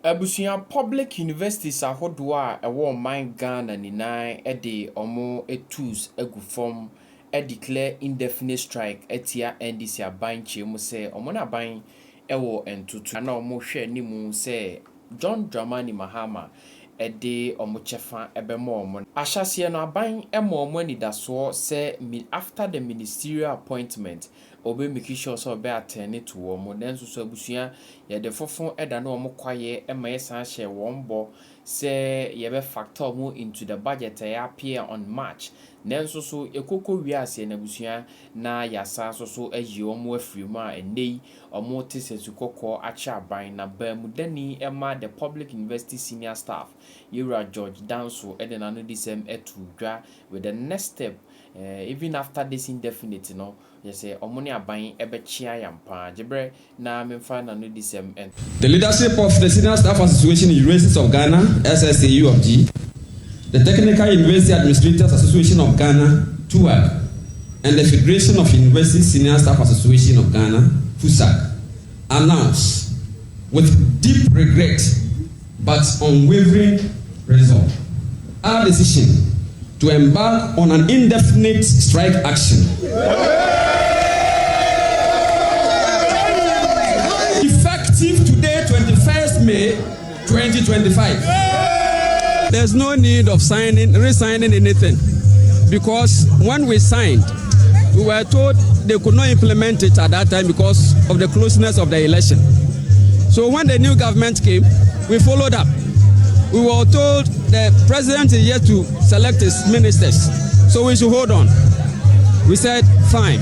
Abusia public universities ahodoa ewo man Ghana ni nine de omo tools egu form declare indefinite strike etia NDC aban chemu se omo na ban ewo entutu na omo hwe ni mu se John Mahama de omo chefa ebemo omo ahyase no aban emo omo anidaso se after the ministerial appointment obe make sure so be attend to omo nenso so abusia ye de fofon eda na omo kwaye ema yesan hye wombo se ye be factor omo into the budget appear on March nenso so ekoko wiase na abusia na yasa so ayi omo afrimu a enei omo tesesu kokko acha aban na bamudani ema the public university senior staff Yura George Danso eden no disem etudwa with the next step even after this indefinite no yes omoni aban ebechia yampa jebre na memfa na no disem end. The leadership of the Senior Staff Association Universities of Ghana SSAUFG, the Technical University Administrators Association of Ghana TUAG, and the Federation of University Senior Staff Association of Ghana FUSAG announce with deep regret but unwavering resolve our decision to embark on an indefinite strike action. Effective today, 21st May 2025. There's no need of re-signing anything, because when we signed, we were told they could not implement it at that time because of the closeness of the election. So when the new government came, we followed up. We were told the president is yet to select his ministers, so we should hold on. We said, fine.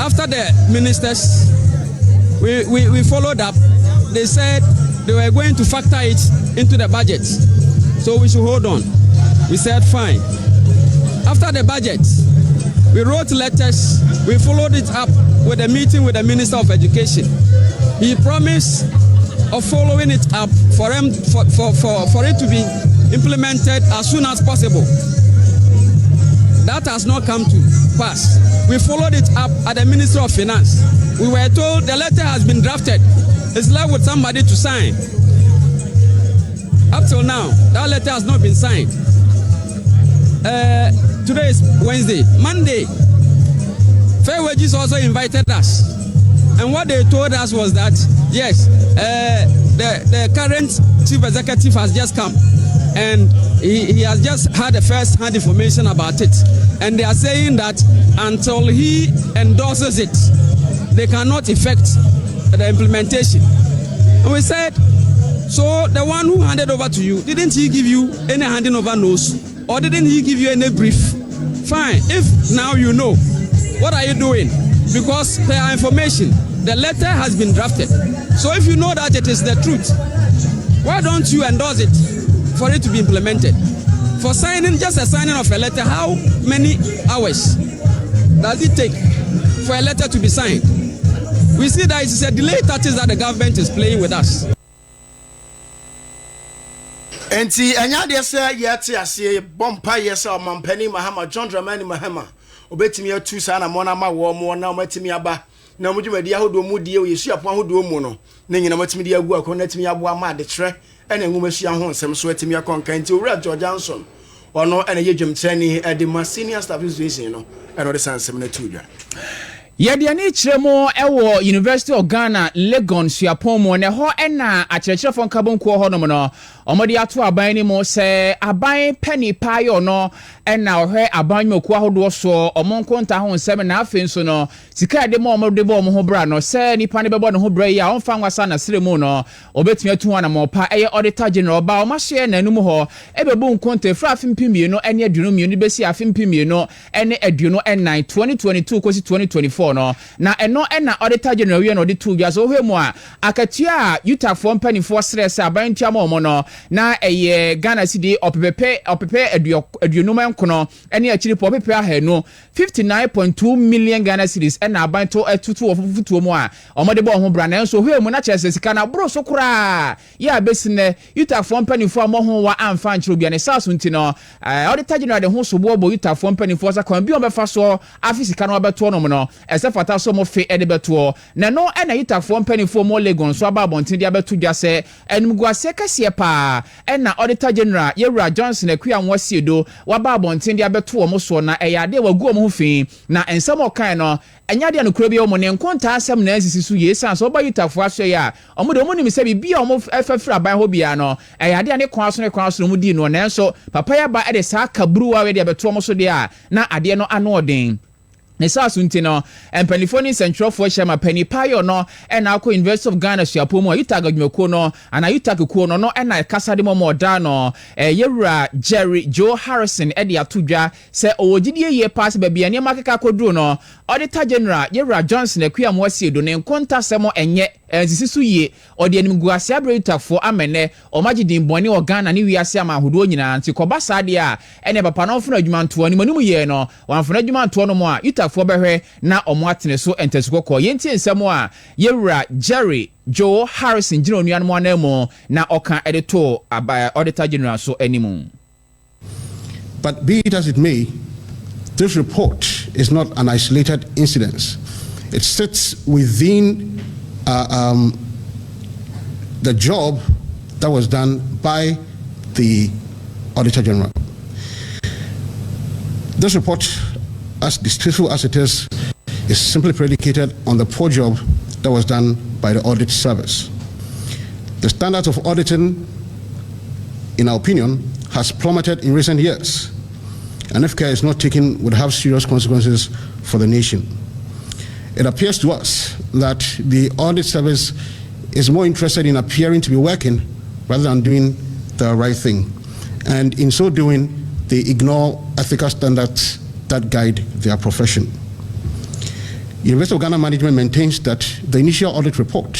After the ministers, we followed up. They said they were going to factor it into the budget, so we should hold on. We said, fine. After the budget, we wrote letters. We followed it up with a meeting with the Minister of Education. He promised of following it up for it to be implemented as soon as possible. That has not come to pass. We followed it up at the Ministry of Finance. We were told the letter has been drafted. It's left with somebody to sign. Up till now, that letter has not been signed. Today is Wednesday. Monday, Fair Wages also invited us. And what they told us was that, yes, the current chief executive has just come and he has just had the first-hand information about it. And they are saying that until he endorses it, they cannot effect the implementation. And we said, so the one who handed over to you, didn't he give you any handing over notes? Or didn't he give you any brief? Fine. If now you know, what are you doing? Because per our information, the letter has been drafted. So if you know that it is the truth, why don't you endorse it for it to be implemented? For signing, just a signing of a letter, how many hours does it take for a letter to be signed? We see that it is a delay tactics that the government is playing with us. Enti anya de se yete ase bompa yesa omampani Mahama John Mahama obetimi atu sa na mona ma wo mo na matimi aba na mudwumadi ahodo mu die yesu apo ahodo mu no na nyina matimi de agu akọ na timi abo ama de kire ena nwumahia ho nsem so atimi akonka enti owura George Johnson ono ena yedwumtrani de ma senior staff association no ena de sansem na tudwa Yede ani kiremo ewo University of Ghana Legon Suapon mo ne ho ena akyerɛkyerɛfo nkabonko ho no no omodi ato aban ni mo se aban penny payo no ena ohwe aban nyoku ahodo so omonkonta ho nsɛm na afen so no sika de mo omode bo mo ho bra no se nipa ne bebo ne ho bra yi a onfa nwasa na seremu no obetumi atu wana mo pa eye auditor general ba o ma hye na anum ho ebebu nkonta fra afimpimie no ene aduno mie no besi afimpimie no ene aduno en9 2022 kosi 2024 no na eno ena auditor general we no de tu bia so hwemu a akatua utafo mpanifo stress aban tia mo no na ɛyɛ Ghana cedi opepe aduonum enkono ɛne akiri po opepe ahenu 59.2 million Ghana cedis ɛna abanto ɛtutu ofufutuo mu a ɔmode bɔ ho bra na nso hwe mu na kyerɛ sika na bro so kora ya besine yutafo mpanifo amoho wa amfa nkyerɛ bia ne saso ntino Auditor General de ho so bo yutafo mpanifo sa kwan bi obefa so afisika no abeto no no ɛsɛ fata so mo fe ɛde beto na no ɛna yutafo mpanifo mo Legon so aba abonten de abeto dwa sɛ enumguase kase pa ɛna Auditor General Yewura Johnson akua nwasiedo waba abonten de abeto mo so na ɛyade wagu mo ho fi na ensɛm ɔkan no anyade no kuro bi o mo ne nkonta asɛm na asisi so yesa so ba yutafo aso ya ɔmo de ɔmo nim sɛ bibia ɔmo ɛfɛfira ban ho bia no ɛyade ne kwan so mo di no na nso papa ya ba ɛde saa kabruwa we de abeto mo so de a na ade no ano ɔden ne saso ntino empanifoni centralfo shema panipayo no ena akọ University of Ghana suapo mu yuta gadwumako no ana yuta kuko no ena kasa de mo da no Yewura Jerry Joe Harrison ede atodwa se owogidie ye pass ba bia ne makeka koduro no Auditor General Yewura Johnson akua mo asiedo ne nkonta semo enye sisisu ye ode anim guase abreyutafo amene omagidin boni o Ghana ne wiase amahodo nyina nti koba saade a ene papa no funa adwumanto ni manum ye no wanfuna adwumanto no mo a yutafo behwe na omo atene so entesikoko yenti ensemo a Yewura Jerry Joe Harrison gino nuan mo anamo na oka editor Auditor General so animu. But be it as it may, this report is not an isolated incident. It sits within the job that was done by the Auditor General. This report, as distasteful as it is simply predicated on the poor job that was done by the audit service. The standards of auditing, in our opinion, has plummeted in recent years, and if care is not taken, would have serious consequences for the nation. It appears to us that the audit service is more interested in appearing to be working rather than doing the right thing. And in so doing, they ignore ethical standards that guide their profession. University of Ghana management maintains that the initial audit report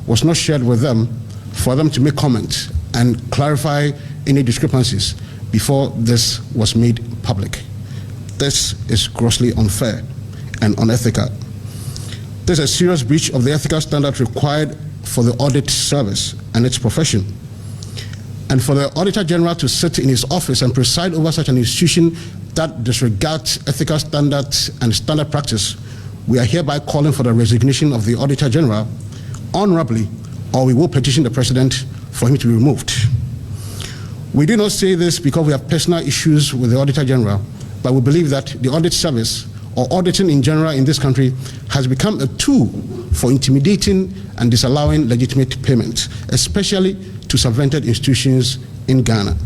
was not shared with them for them to make comments and clarify any discrepancies before this was made public. This is grossly unfair and unethical. This is a serious breach of the ethical standard required for the audit service and its profession. And for the Auditor General to sit in his office and preside over such an institution that disregards ethical standards and standard practice, we are hereby calling for the resignation of the Auditor General honorably, or we will petition the President for him to be removed. We do not say this because we have personal issues with the Auditor General, but we believe that the audit service, or auditing in general in this country, has become a tool for intimidating and disallowing legitimate payments, especially to subvented institutions in Ghana.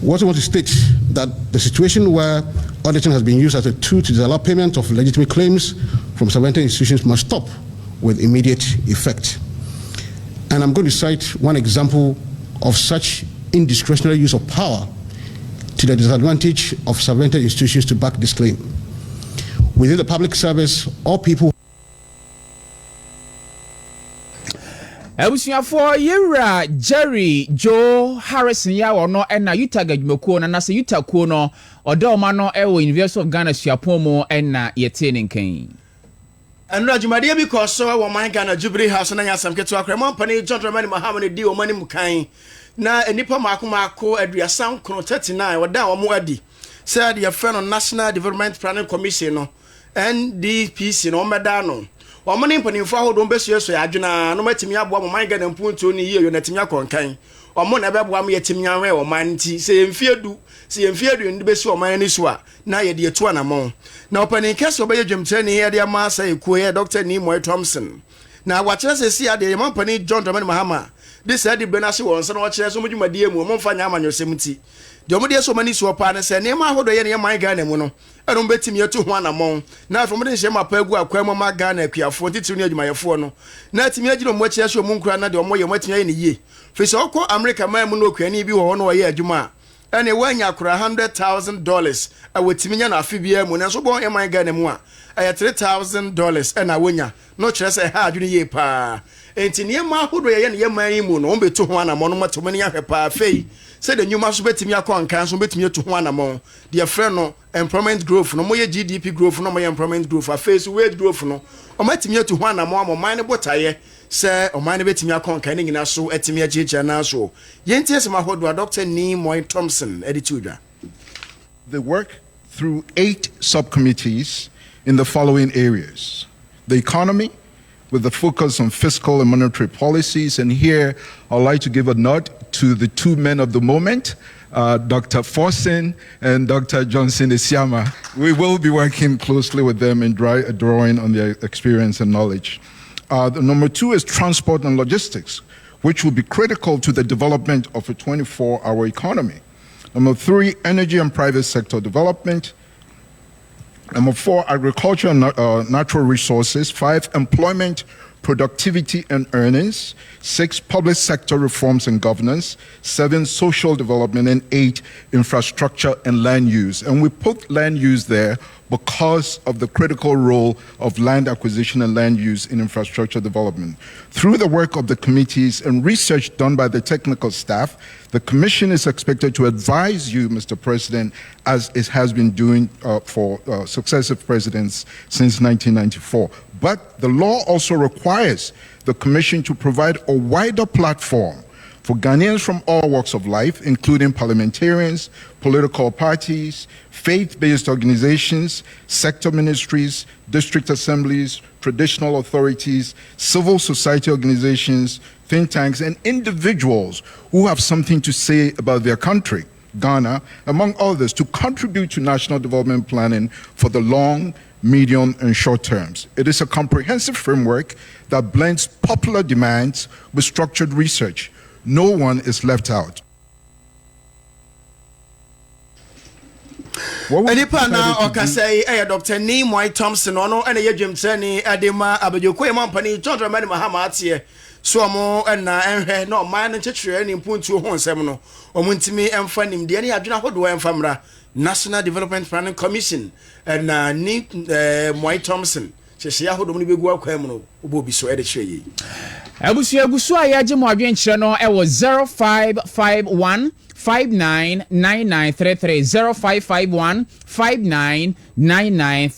We also want to state that the situation where auditing has been used as a tool to disallow payment of legitimate claims from subvented institutions must stop with immediate effect. And I'm going to cite one example of such indiscretionary use of power to the disadvantage of subvented institutions to back this claim. Within the public service, all people Ebusuafo Yewura Jerry Joe Harrison ya wono na yuta gadwumako na nase yuta ko no odoma no ewo University of Ghana suapon mu na yete nenkan. And Rajumadi because so wa man Ghana Jubilee House na nyasam keto akra mon pani John Mahama ne di o mani mukan na enipa mako aduasan kono 39 wada wo mo adi say the friend on National Development Planning Commission no NDPC no meda no Wamani mpanimfo ahodo mbesueso ya adwena no matimi aboa mo man Ghana mpunto ni yie yo natimi akonkan omo na beboa mo yetimi anwe o man nti se yemfiedu ndi besi o man ni so a na ye de etu anamon na opani kese obeye dwemtre ni ye de ama asa ekuo ye Dr. Nimoy Thompson na wachire se si ade ye mampani John Mahama this said the benase won se na wachire so mudwumadie mu mo mfa nya amanyosem ti de omo de so mani so pa na se ne ma ahodo ye ne man Ghana mu no eno betimi etu ho anamon na afo mo de hye mapa agu akwam ma Ghana akuafo titiri ne adwumayefo no na timi agino mo achire so mo nkura na de omo ye matimi ye ne yie fi so ko America man mu no kwani bi wo no ye adwuma ene wanya akura $100,000 awetimi nya na afi bia mu na so bon e man Ghana mu a $3,000 ena wonya no kire se ha adwene ye pa enti niema ahodo ye ne yema yi mu no on betu ho anamon no mato mani ahwe pa afei say the nyuma so betimi akon kan so betimi etu ho anamon de friend no employment growth no moye GDP growth no moye employment growth afei so wage growth no o matimi etu ho anamon amoman ne botaye say o man betimi akon kan nyina so etimi achicha na so yentie sema ahodo Dr. Nimoy Thompson editudwa. They work through 8 subcommittees in the following areas: the economy, with the focus on fiscal and monetary policies. And here I'd like to give a nod to the 2 men of the moment, Dr. Forsen and Dr. Johnson Esiama. We will be working closely with them in drawing on their experience and knowledge. The number 2 is transport and logistics, which will be critical to the development of a 24-hour economy. Number 3, energy and private sector development. Number 4, agriculture and natural resources. 5, employment, productivity and earnings. 6, public sector reforms and governance. 7, social development. And 8, infrastructure and land use. And we put land use there because of the critical role of land acquisition and land use in infrastructure development. Through the work of the committees and research done by the technical staff, the Commission is expected to advise you, Mr. President, as it has been doing for successive presidents since 1994. But the law also requires the Commission to provide a wider platform for Ghanaians from all walks of life, including parliamentarians, political parties, faith-based organizations, sector ministries, district assemblies, traditional authorities, civil society organizations, think tanks, and individuals who have something to say about their country, Ghana, among others, to contribute to national development planning for the long, medium, and short terms. It is a comprehensive framework that blends popular demands with structured research. No one is left out. Enipa na okasai Dr. Nimoy Thompson ono ene yedwemtani adema abadwekwe mampani John Mahama atie so omo na enhwe na oman no chechire ni mpuntu ho nsem no omo ntimi emfa nimde ne adwena hodo emfa mra National Development Planning Commission na ni Moy Thompson chehia hodo mu begu akwam no obo so ede chire yi agusu ayaje mo adwenkyere no e wo 0551 599933 0551 5999